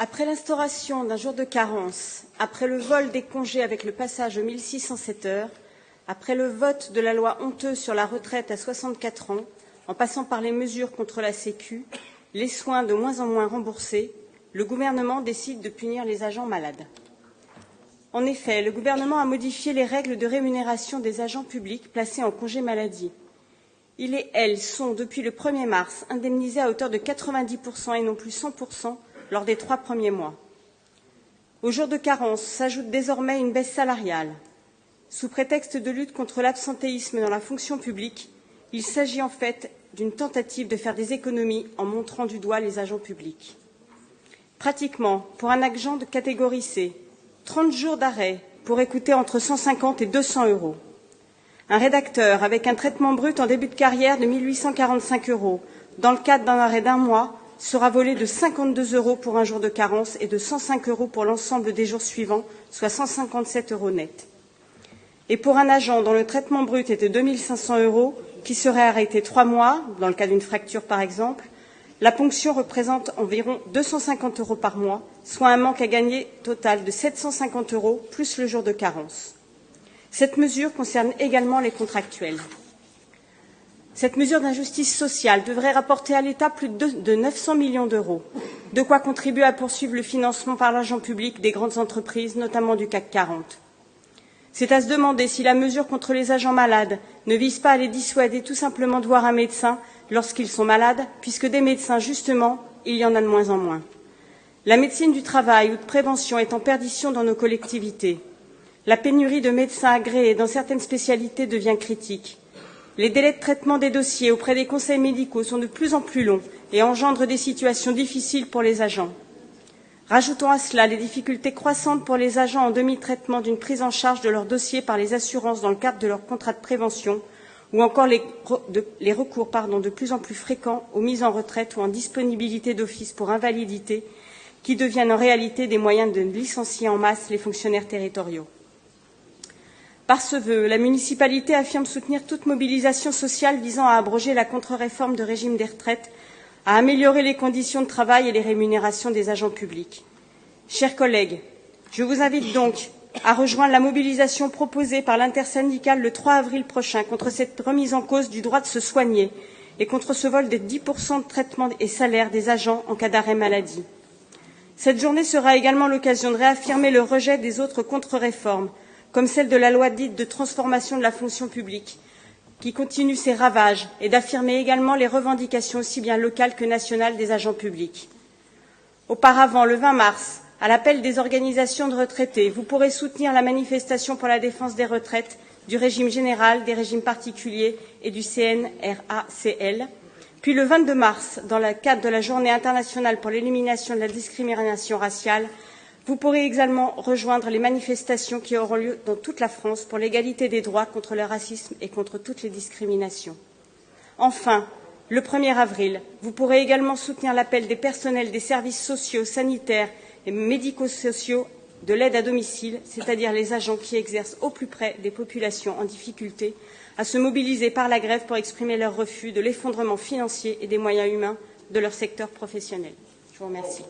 Après l'instauration d'un jour de carence, après le vol des congés avec le passage aux 1607 heures, après le vote de la loi honteuse sur la retraite à 64 ans, en passant par les mesures contre la Sécu, les soins de moins en moins remboursés, le gouvernement décide de punir les agents malades. En effet, le gouvernement a modifié les règles de rémunération des agents publics placés en congé maladie. Ils et elles sont, depuis le 1er mars, indemnisés à hauteur de 90% et non plus 100% lors des 3 premiers mois. Au jour de carence s'ajoute désormais une baisse salariale. Sous prétexte de lutte contre l'absentéisme dans la fonction publique, il s'agit en fait d'une tentative de faire des économies en montrant du doigt les agents publics. Pratiquement, pour un agent de catégorie C, 30 jours d'arrêt pourraient coûter entre 150 et 200 euros. Un rédacteur avec un traitement brut en début de carrière de 1845 euros, dans le cadre d'un arrêt d'un mois, sera volé de 52 euros pour un jour de carence et de 105 euros pour l'ensemble des jours suivants, soit 157 euros net. Et pour un agent dont le traitement brut est de 2500 euros, qui serait arrêté 3 mois, dans le cas d'une fracture par exemple, la ponction représente environ 250 euros par mois, soit un manque à gagner total de 750 euros plus le jour de carence. Cette mesure concerne également les contractuels. Cette mesure d'injustice sociale devrait rapporter à l'État plus de 900 millions d'euros, de quoi contribuer à poursuivre le financement par l'argent public des grandes entreprises, notamment du CAC 40. C'est à se demander si la mesure contre les agents malades ne vise pas à les dissuader tout simplement de voir un médecin lorsqu'ils sont malades, puisque des médecins, justement, il y en a de moins en moins. La médecine du travail ou de prévention est en perdition dans nos collectivités. La pénurie de médecins agréés dans certaines spécialités devient critique. Les délais de traitement des dossiers auprès des conseils médicaux sont de plus en plus longs et engendrent des situations difficiles pour les agents. Rajoutons à cela les difficultés croissantes pour les agents en demi-traitement d'une prise en charge de leur dossier par les assurances dans le cadre de leur contrat de prévention, ou encore les recours de plus en plus fréquents aux mises en retraite ou en disponibilité d'office pour invalidité, qui deviennent en réalité des moyens de licencier en masse les fonctionnaires territoriaux. Par ce vœu, la municipalité affirme soutenir toute mobilisation sociale visant à abroger la contre-réforme de régime des retraites, à améliorer les conditions de travail et les rémunérations des agents publics. Chers collègues, je vous invite donc à rejoindre la mobilisation proposée par l'intersyndicale le 3 avril prochain contre cette remise en cause du droit de se soigner et contre ce vol des 10% de traitement et salaire des agents en cas d'arrêt maladie. Cette journée sera également l'occasion de réaffirmer le rejet des autres contre-réformes, comme celle de la loi dite de transformation de la fonction publique, qui continue ses ravages, et d'affirmer également les revendications aussi bien locales que nationales des agents publics. Auparavant, le 20 mars, à l'appel des organisations de retraités, vous pourrez soutenir la manifestation pour la défense des retraites, du régime général, des régimes particuliers et du CNRACL. Puis le 22 mars, dans le cadre de la Journée internationale pour l'élimination de la discrimination raciale, vous pourrez également rejoindre les manifestations qui auront lieu dans toute la France pour l'égalité des droits, contre le racisme et contre toutes les discriminations. Enfin, le 1er avril, vous pourrez également soutenir l'appel des personnels des services sociaux, sanitaires et médico-sociaux de l'aide à domicile, c'est-à-dire les agents qui exercent au plus près des populations en difficulté, à se mobiliser par la grève pour exprimer leur refus de l'effondrement financier et des moyens humains de leur secteur professionnel. Je vous remercie.